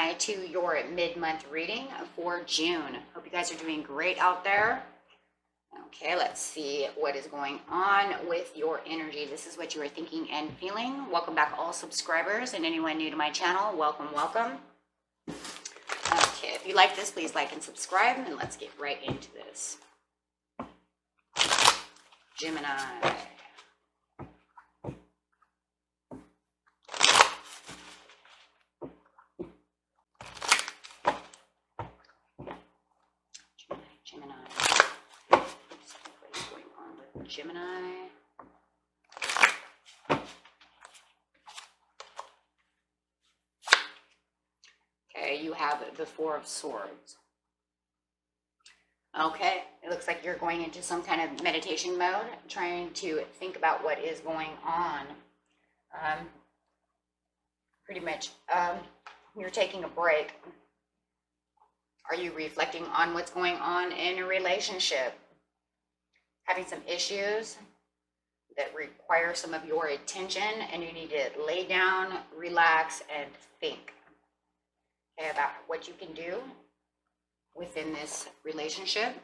Gemini, to your mid-month reading for June. Hope you guys are doing great out there. Okay, let's see what is going on with your energy. This is what you are thinking and feeling. Welcome back, all subscribers, and anyone new to my channel, welcome, welcome. Okay, if you like this, please like and subscribe, and let's get right into this. Gemini. Gemini. What is going on with Gemini? Okay, you have the Four of Swords. Okay, it looks like you're going into some kind of meditation mode, trying to think about what is going on. Pretty much, you're taking a break. Are you reflecting on what's going on in a relationship? Having some issues that require some of your attention, and you need to lay down, relax, and think about what you can do within this relationship.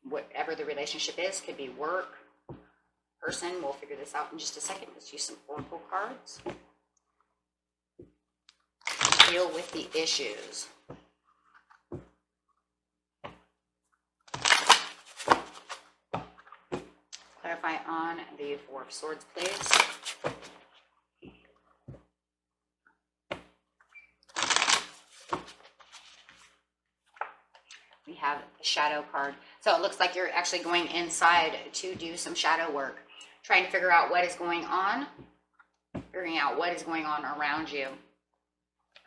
Whatever the relationship is, could be work, person. We'll figure this out in just a second. Let's use some oracle cards. Deal with the issues. Clarify on the Four of Swords, please. We have the Shadow card. So it looks like you're actually going inside to do some shadow work, trying to figure out what is going on, figuring out what is going on around you.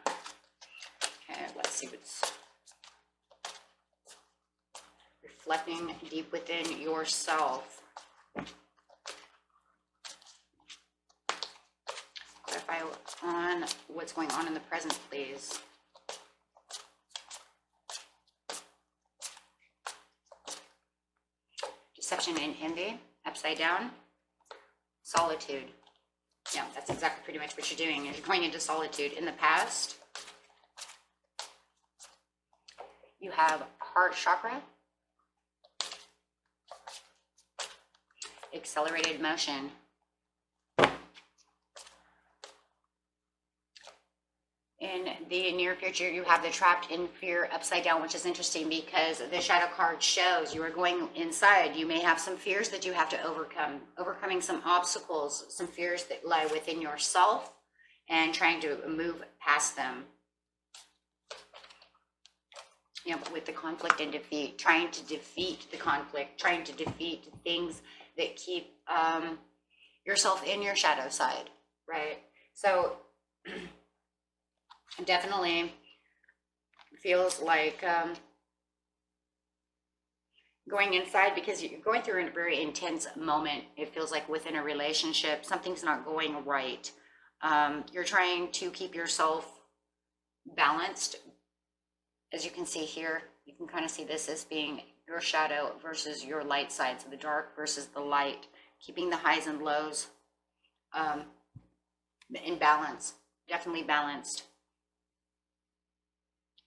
Okay, let's see what's reflecting deep within yourself. Clarify on what's going on in the present, please. Deception and envy, upside down. Solitude. Yeah, that's exactly pretty much what you're doing. You're going into solitude. In the past, you have heart chakra. Accelerated motion. In the near future, you have the trapped in fear upside down, which is interesting because the shadow card shows you are going inside. You may have some fears that you have to overcome, overcoming some obstacles, some fears that lie within yourself, and trying to move past them. You know, with the conflict and defeat, trying to defeat the conflict, trying to defeat things that keep yourself in your shadow side, right? So definitely feels like going inside because you're going through a very intense moment. It feels like within a relationship, something's not going right. You're trying to keep yourself balanced. As you can see here, you can kind of see this as being your shadow versus your light side. So the dark versus the light, keeping the highs and lows in balance, definitely balanced.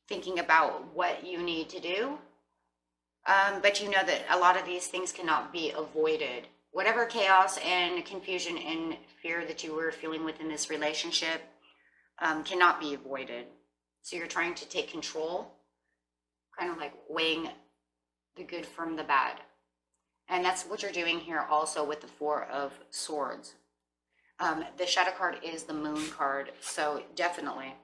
Thinking about what you need to do, but you know that a lot of these things cannot be avoided. Whatever chaos and confusion and fear that you were feeling within this relationship cannot be avoided. So you're trying to take control, kind of like weighing the good from the bad. And that's what you're doing here also with the Four of Swords. The Shadow card is the Moon card. So definitely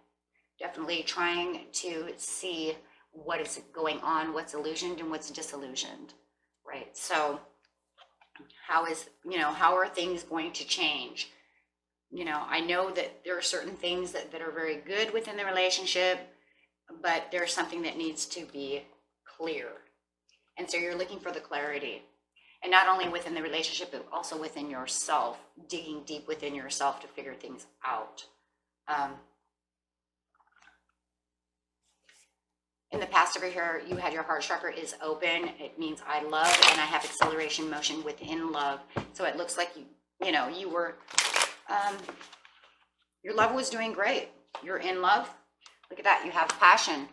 trying to see what is going on, what's illusioned and what's disillusioned, right? So how are things going to change? You know, I know that there are certain things that are very good within the relationship, but there's something that needs to be clear. And so you're looking for the clarity. And not only within the relationship, but also within yourself, digging deep within yourself to figure things out. In the past over here, you had your heart chakra is open. It means I love, and I have acceleration motion within love. So it looks like you were, your love was doing great. You're in love. Look at that. You have passion.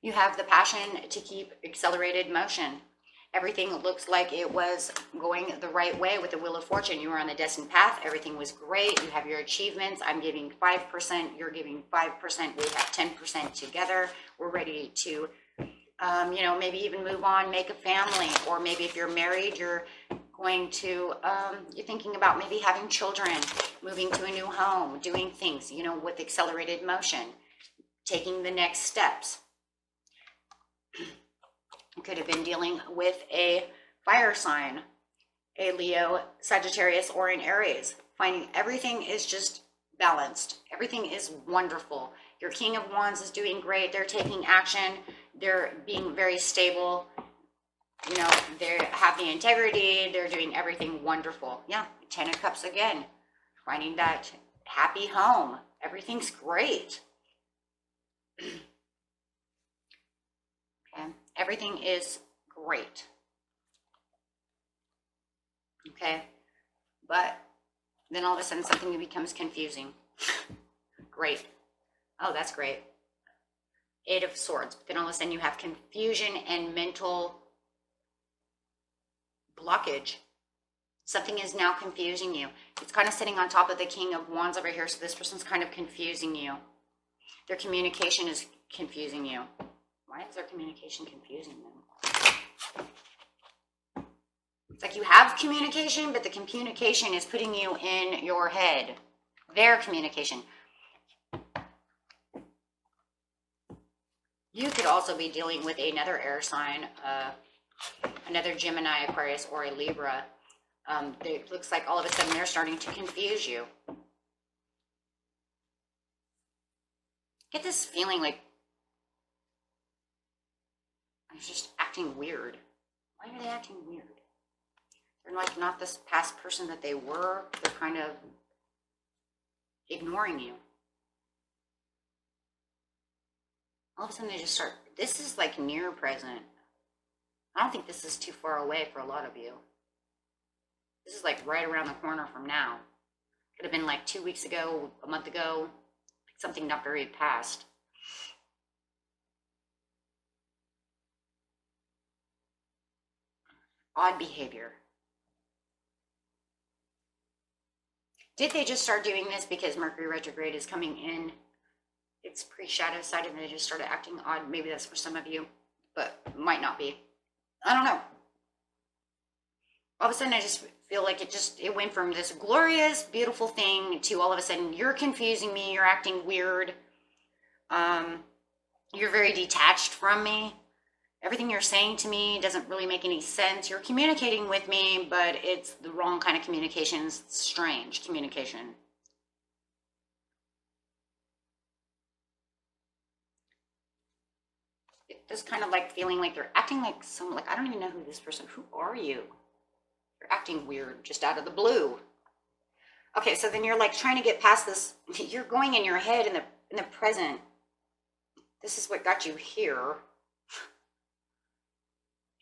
You have the passion to keep accelerated motion. Everything looks like it was going the right way with the Wheel of Fortune. You were on the destined path. Everything was great. You have your achievements. I'm giving 5%. You're giving 5%. We have 10% together. We're ready to, maybe even move on, make a family. Or maybe if you're married, you're going to, you're thinking about maybe having children, moving to a new home, doing things, with accelerated motion, taking the next steps. You could have been dealing with a fire sign, a Leo, Sagittarius, or an Aries. Finding everything is just balanced. Everything is wonderful. Your King of Wands is doing great. They're taking action. They're being very stable. They have the integrity. They're doing everything wonderful. Yeah, 10 of Cups again. Finding that happy home. Everything's great. Okay, everything is great. Okay, but then all of a sudden something becomes confusing. Great. Oh, that's great. 8 of Swords. But then all of a sudden you have confusion and mental blockage. Something is now confusing you. It's kind of sitting on top of the King of Wands over here, so this person's kind of confusing you. Their communication is confusing you. Why is their communication confusing them? It's like you have communication, but the communication is putting you in your head. Their communication. You could also be dealing with another air sign, another Gemini, Aquarius, or a Libra. It looks like all of a sudden they're starting to confuse you. Get this feeling like they're just acting weird. Why are they acting weird? They're like not this past person that they were. They're kind of ignoring you. All of a sudden they just start, this is like near present. I don't think this is too far away for a lot of you. This is like right around the corner from now. Could have been like 2 weeks ago, a month ago, something not very past. Odd behavior. Did they just start doing this because Mercury retrograde is coming in? It's pre-shadow side and they just started acting odd. Maybe that's for some of you, but might not be. I don't know. All of a sudden I just feel like it went from this glorious, beautiful thing to all of a sudden you're confusing me, you're acting weird. You're very detached from me. Everything you're saying to me doesn't really make any sense. You're communicating with me, but it's the wrong kind of communication. It's strange communication. It's kind of like feeling like they're acting like I don't even know who this person, who are you? You're acting weird just out of the blue. Okay, so then you're like trying to get past this. You're going in your head in the present. This is what got you here.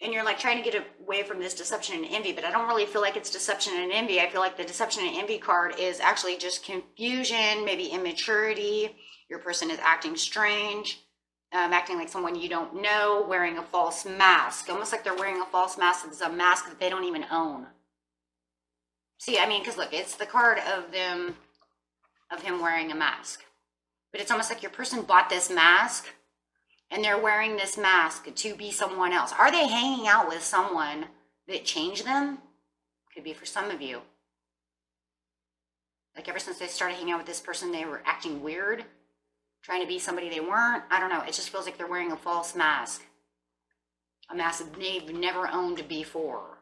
And you're like trying to get away from this deception and envy, but I don't really feel like it's deception and envy. I feel like the deception and envy card is actually just confusion, maybe immaturity. Your person is acting strange. Acting like someone you don't know, wearing a false mask. Almost like they're wearing a false mask. It's a mask that they don't even own. See, I mean, because look, it's the card of him wearing a mask. But it's almost like your person bought this mask and they're wearing this mask to be someone else. Are they hanging out with someone that changed them? Could be for some of you. Like ever since they started hanging out with this person, they were acting weird. Trying to be somebody they weren't. I don't know. It just feels like they're wearing a false mask. A mask that they've never owned before.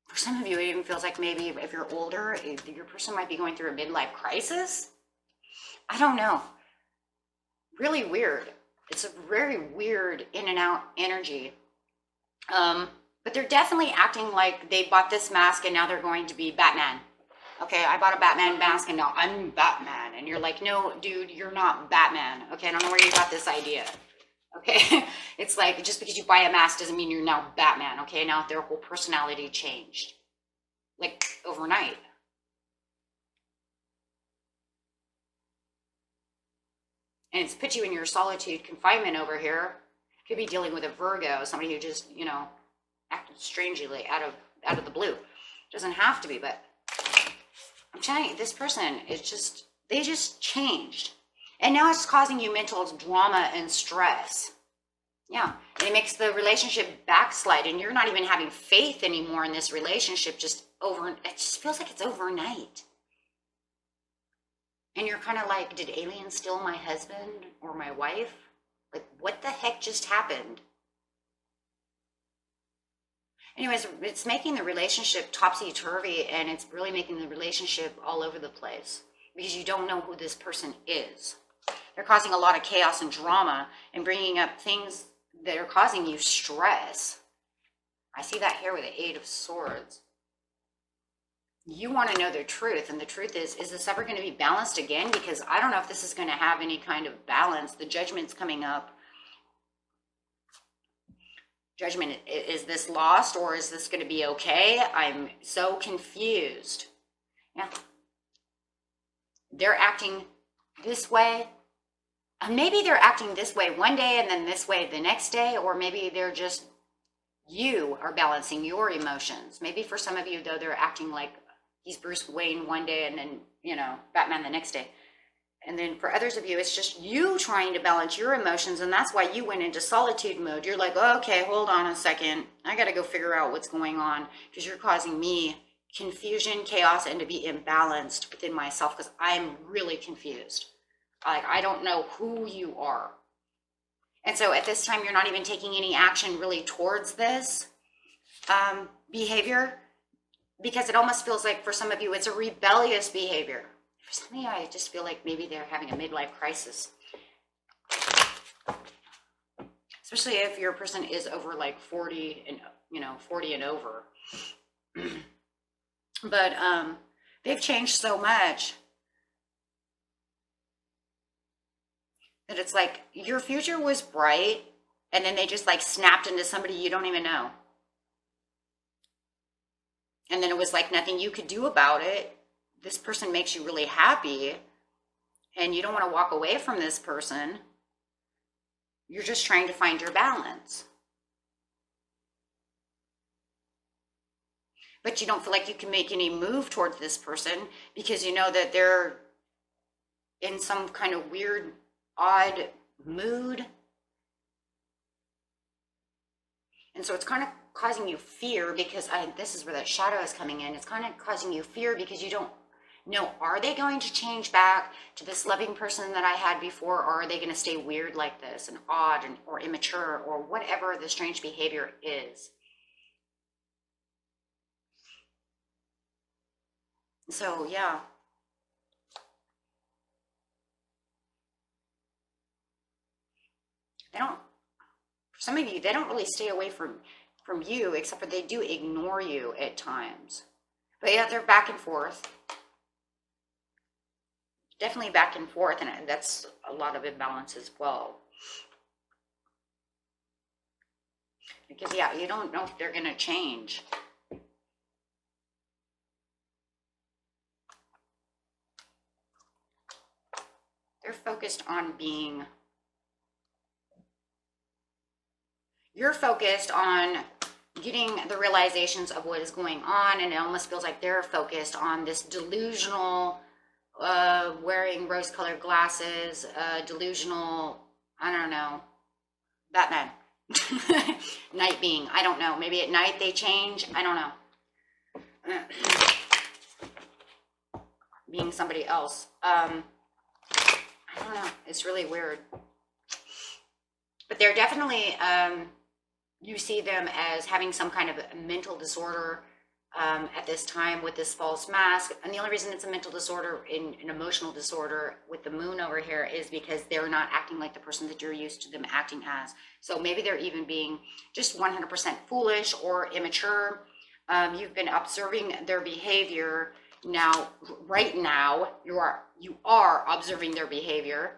For some of you, it even feels like maybe if you're older, your person might be going through a midlife crisis. I don't know. Really weird. It's a very weird in and out energy. But they're definitely acting like they bought this mask and now they're going to be Batman. Okay, I bought a Batman mask and now I'm Batman. And you're like, no, dude, you're not Batman. Okay, I don't know where you got this idea. Okay, it's like just because you buy a mask doesn't mean you're now Batman. Okay, now their whole personality changed. Like overnight. And it's put you in your solitude confinement over here. Could be dealing with a Virgo, somebody who just, you know, acted strangely out of the blue. Doesn't have to be, but I'm telling you, this person is just, they just changed. And now it's causing you mental drama and stress. Yeah, and it makes the relationship backslide, and you're not even having faith anymore in this relationship. It just feels like it's overnight. And you're kind of like, did aliens steal my husband or my wife? Like, what the heck just happened? Anyways, it's making the relationship topsy-turvy, and it's really making the relationship all over the place because you don't know who this person is. They're causing a lot of chaos and drama and bringing up things that are causing you stress. I see that here with the Eight of Swords. You want to know the truth, and the truth is this ever going to be balanced again? Because I don't know if this is going to have any kind of balance. The Judgment's coming up. Judgment, is this lost, or is this going to be okay? I'm so confused. Yeah. They're acting this way. Maybe they're acting this way one day and then this way the next day, or maybe they're just, you are balancing your emotions. Maybe for some of you, though, they're acting like he's Bruce Wayne one day and then, you know, Batman the next day. And then for others of you, it's just you trying to balance your emotions, and that's why you went into solitude mode. You're like, oh, okay, hold on a second. I got to go figure out what's going on because you're causing me confusion, chaos, and to be imbalanced within myself because I'm really confused. Like, I don't know who you are. And so at this time, you're not even taking any action really towards this behavior, because it almost feels like for some of you, it's a rebellious behavior. For some of you, I just feel like maybe they're having a midlife crisis. Especially if your person is over like 40 and, you know, 40 and over. But they've changed so much that it's like your future was bright, and then they just like snapped into somebody you don't even know. And then it was like nothing you could do about it. This person makes you really happy, and you don't want to walk away from this person. You're just trying to find your balance. But you don't feel like you can make any move towards this person because you know that they're in some kind of weird, odd mood. And so it's kind of causing you fear because this is where that shadow is coming in. It's kind of causing you fear because you don't know, are they going to change back to this loving person that I had before, or are they going to stay weird like this and odd and, or immature or whatever the strange behavior is. So, yeah. They don't, for some of you, they don't really stay away from you, except for they do ignore you at times. But yeah, they're back and forth. Definitely back and forth, and that's a lot of imbalance as well. Because, yeah, you don't know if they're going to change. They're focused on being... You're focused on getting the realizations of what is going on, and it almost feels like they're focused on this delusional, wearing rose-colored glasses, delusional, I don't know, Batman. Night being, I don't know. Maybe at night they change, I don't know. Being somebody else. I don't know. It's really weird. But they're definitely... you see them as having some kind of mental disorder at this time with this false mask. And the only reason it's a mental disorder, an emotional disorder with the moon over here, is because they're not acting like the person that you're used to them acting as. So maybe they're even being just 100% foolish or immature. You've been observing their behavior. Now, right now, you are observing their behavior.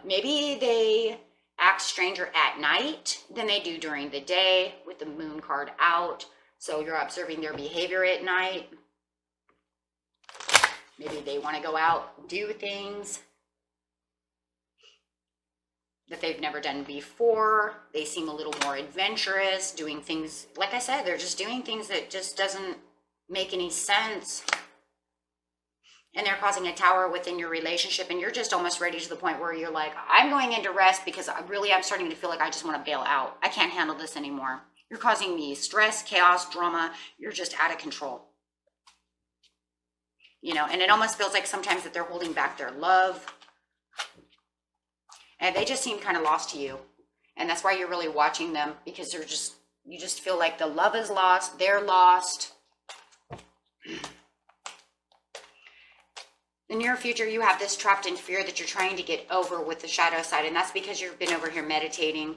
Maybe they act stranger at night than they do during the day with the moon card out. So you're observing their behavior at night. Maybe they want to go out, do things. that they've never done before. They seem a little more adventurous, doing things, like I said, they're just doing things that just doesn't make any sense. And they're causing a tower within your relationship, and you're just almost ready to the point where you're like, I'm going into rest because I'm starting to feel like I just want to bail out. I can't handle this anymore. You're causing me stress, chaos, drama. You're just out of control. You know, and it almost feels like sometimes that they're holding back their love. And they just seem kind of lost to you. And that's why you're really watching them, because you just feel like the love is lost, they're lost. In your future, you have this trapped in fear that you're trying to get over with the shadow side, and that's because you've been over here meditating.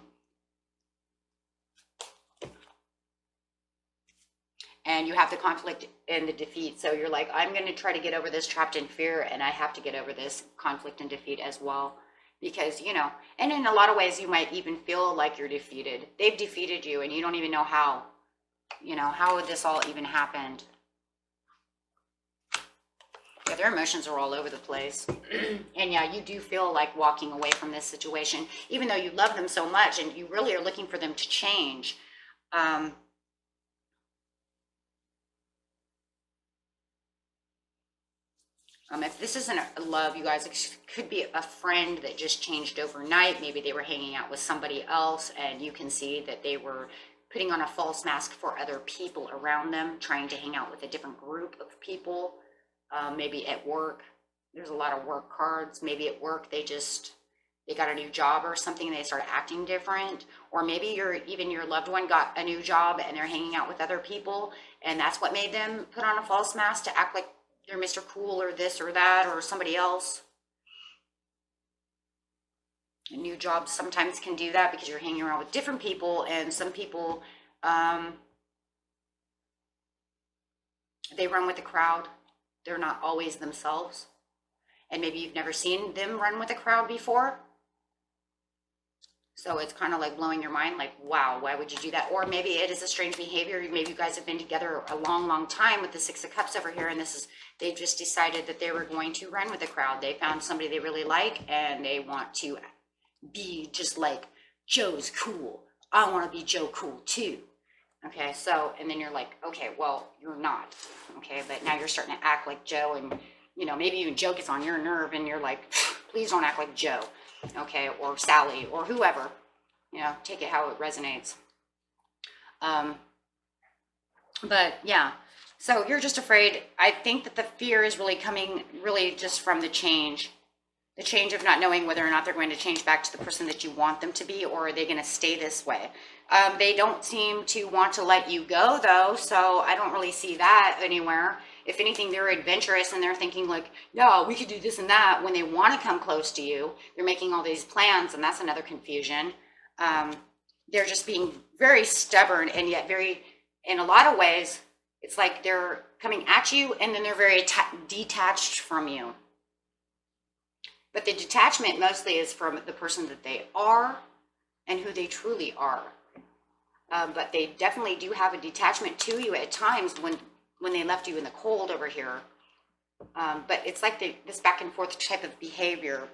And you have the conflict and the defeat, so you're like, I'm going to try to get over this trapped in fear, and I have to get over this conflict and defeat as well. Because, you know, and in a lot of ways, you might even feel like you're defeated. They've defeated you, and you don't even know how. You know, how this all even happened. Yeah, their emotions are all over the place. And yeah, you do feel like walking away from this situation, even though you love them so much and you really are looking for them to change. If this isn't a love, you guys, it could be a friend that just changed overnight. Maybe they were hanging out with somebody else, and you can see that they were putting on a false mask for other people around them, trying to hang out with a different group of people. Maybe at work, there's a lot of work cards. Maybe at work, they got a new job or something, and they start acting different. Or maybe even your loved one got a new job and they're hanging out with other people, and that's what made them put on a false mask to act like they're Mr. Cool or this or that or somebody else. A new job sometimes can do that because you're hanging around with different people, and some people, they run with the crowd. They're not always themselves. And maybe you've never seen them run with a crowd before. So it's kind of like blowing your mind, like, wow, why would you do that? Or maybe it is a strange behavior. Maybe you guys have been together a long, long time with the Six of Cups over here, and they just decided that they were going to run with the crowd. They found somebody they really like, and they want to be just like, Joe's cool. I want to be Joe cool too. Okay, so, and then you're like, okay, well, you're not. Okay, but now you're starting to act like Joe, and, you know, maybe even Joe gets on your nerve, and you're like, please don't act like Joe. Okay, or Sally, or whoever. You know, take it how it resonates. But yeah, so you're just afraid. I think that the fear is really coming really just from the change of not knowing whether or not they're going to change back to the person that you want them to be, or are they going to stay this way. They don't seem to want to let you go, though, so I don't really see that anywhere. If anything, they're adventurous, and they're thinking like, yeah, we could do this and that. When they want to come close to you, they're making all these plans, and that's another confusion. They're just being very stubborn, and yet very, in a lot of ways, it's like they're coming at you, and then they're very detached from you. But the detachment mostly is from the person that they are and who they truly are. But they definitely do have a detachment to you at times when they left you in the cold over here. But it's like this back and forth type of behavior.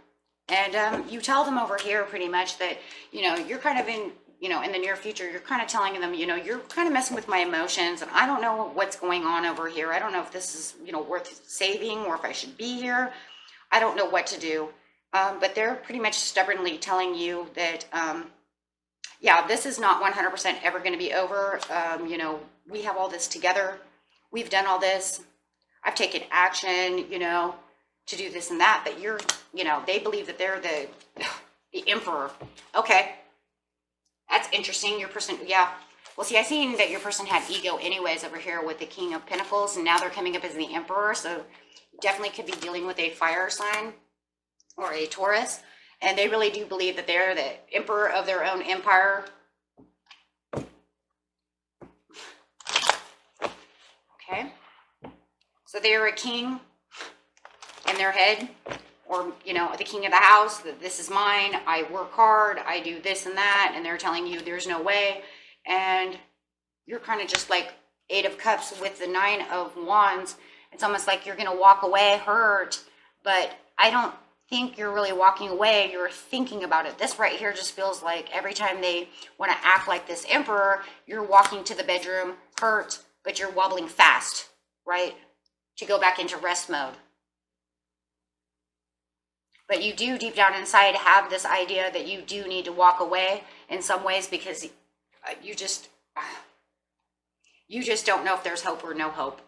And you tell them over here pretty much that, you know, you're kind of in the near future, you're kind of telling them, you know, you're kind of messing with my emotions, and I don't know what's going on over here. I don't know if this is, you know, worth saving, or if I should be here. I don't know what to do. But they're pretty much stubbornly telling you that, yeah, this is not 100% ever going to be over. You know, we have all this together. We've done all this. I've taken action, you know, to do this and that. But you're, you know, they believe that they're the emperor. Okay. That's interesting. Your person, yeah. Well, see, I seen that your person had ego anyways over here with the King of Pentacles, and now they're coming up as the Emperor. So you definitely could be dealing with a fire sign or a Taurus. And they really do believe that they're the emperor of their own empire. Okay. So they are a king in their head, or, you know, the king of the house, that this is mine, I work hard, I do this and that, and they're telling you there's no way. And you're kind of just like Eight of Cups with the Nine of Wands. It's almost like you're going to walk away hurt, but think you're really walking away, you're thinking about it. This right here just feels like every time they want to act like this emperor, you're walking to the bedroom, hurt, but you're wobbling fast, right? To go back into rest mode. But you do deep down inside have this idea that you do need to walk away in some ways, because you just don't know if there's hope or no hope.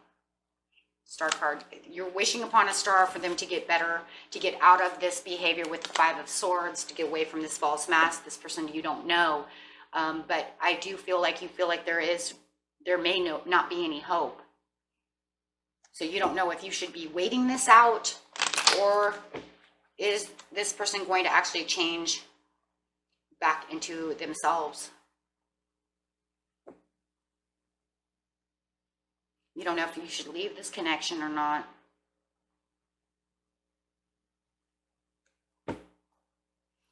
Star card. You're wishing upon a star for them to get better, to get out of this behavior with the Five of Swords, to get away from this false mask, this person you don't know. But I do feel like you feel like there may not be any hope. So you don't know if you should be waiting this out, or is this person going to actually change back into themselves? You don't know if you should leave this connection or not.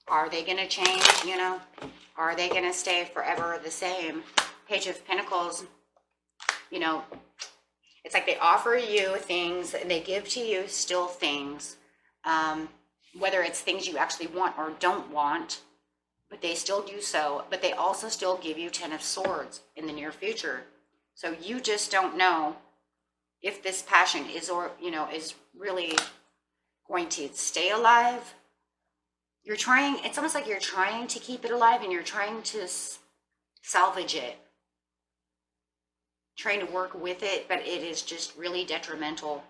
Are they going to change, you know? Are they going to stay forever the same? Page of Pentacles, you know, it's like they offer you things, and they give to you still things, whether it's things you actually want or don't want, but they still do so. But they also still give you 10 of Swords in the near future. So you just don't know if this passion is, or, you know, is really going to stay alive. You're trying, it's almost like you're trying to keep it alive, and you're trying to salvage it, trying to work with it, but it is just really detrimental.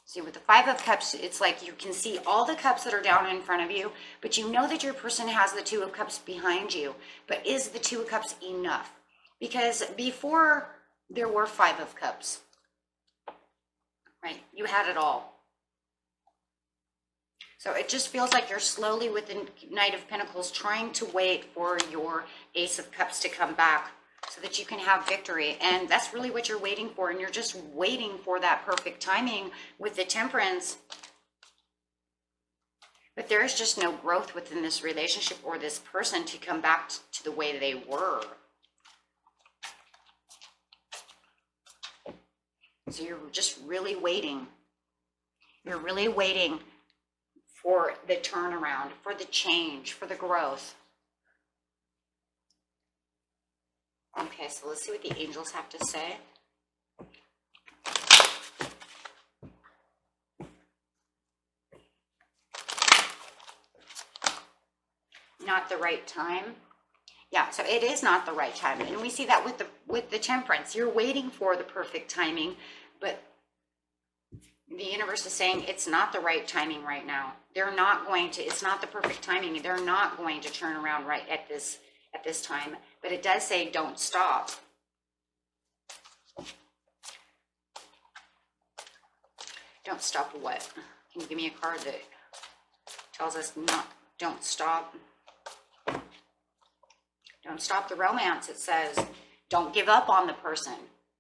See, with the Five of Cups, it's like you can see all the cups that are down in front of you, but you know that your person has the Two of Cups behind you. But is the Two of Cups enough? Because before there were Five of Cups, right? You had it all. So it just feels like you're slowly, with the Knight of Pentacles, trying to wait for your Ace of Cups to come back so that you can have victory. And that's really what you're waiting for. And you're just waiting for that perfect timing with the Temperance. But there's just no growth within this relationship or this person to come back to the way they were. So you're just really waiting. You're really waiting for the turnaround, for the change, for the growth. Okay, so let's see what the angels have to say. Not the right time. Yeah, so it is not the right time. And we see that with the Temperance. You're waiting for the perfect timing, but the universe is saying it's not the right timing right now. They're not going to, it's not the perfect timing. They're not going to turn around right at this time. But it does say don't stop. Don't stop what? Can you give me a card that tells us don't stop? Don't stop the romance. It says don't give up on the person.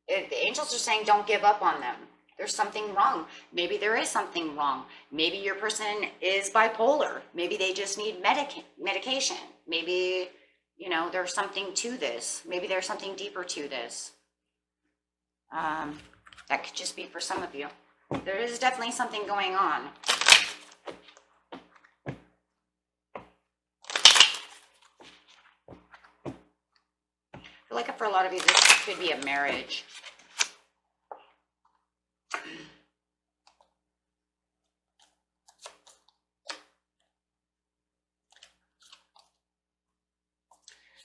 The angels are saying don't give up on them. There's something wrong. Maybe there is something wrong. Maybe your person is bipolar. Maybe they just need medication. Maybe, you know, there's something to this. Maybe there's something deeper to this. That could just be for some of you. There is definitely something going on. I feel like for a lot of you, this could be a marriage.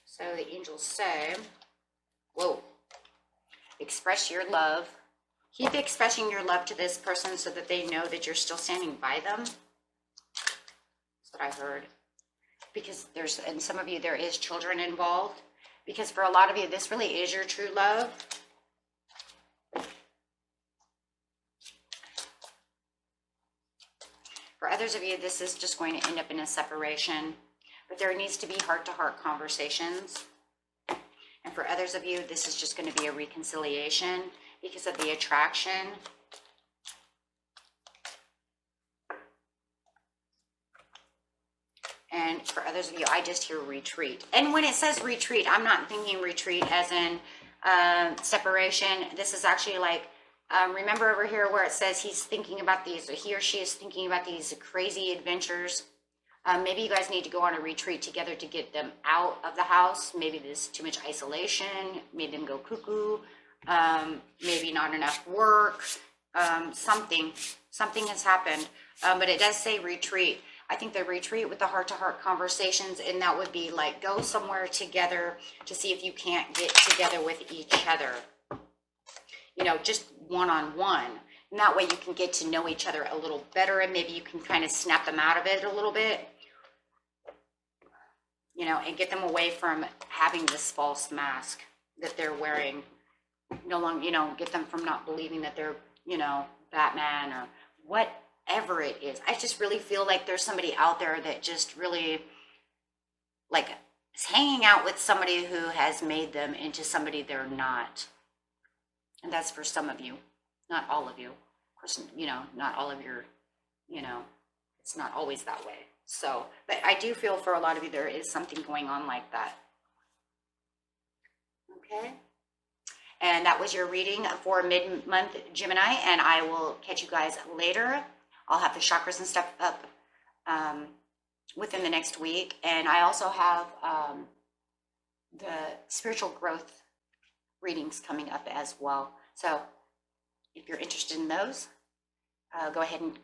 So the angels say, whoa, express your love. Keep expressing your love to this person so that they know that you're still standing by them. That's what I heard. Because in some of you, there is children involved. Because for a lot of you, this really is your true love. For others of you, this is just going to end up in a separation. But there needs to be heart-to-heart conversations. And for others of you, this is just going to be a reconciliation because of the attraction. And for others of you, I just hear retreat. And when it says retreat, I'm not thinking retreat as in separation. This is actually like Remember over here where it says he's thinking about these, or he or she is thinking about these crazy adventures. Maybe you guys need to go on a retreat together to get them out of the house. Maybe there's too much isolation, made them go cuckoo, maybe not enough work, something has happened. But it does say retreat. I think the retreat with the heart-to-heart conversations, and that would be like go somewhere together to see if you can't get together with each other. You know, just one-on-one. And that way you can get to know each other a little better, and maybe you can kind of snap them out of it a little bit. You know, and get them away from having this false mask that they're wearing. No longer, you know, get them from not believing that they're, you know, Batman or whatever it is. I just really feel like there's somebody out there that just really, like, is hanging out with somebody who has made them into somebody they're not. And that's for some of you, not all of you. Of course, you know, not all of your, you know, it's not always that way. So, but I do feel for a lot of you there is something going on like that. Okay. And that was your reading for mid-month Gemini, and I will catch you guys later. I'll have the chakras and stuff up within the next week. And I also have the spiritual growth readings coming up as well. So if you're interested in those, go ahead and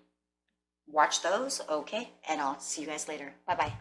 watch those. Okay. And I'll see you guys later. Bye-bye.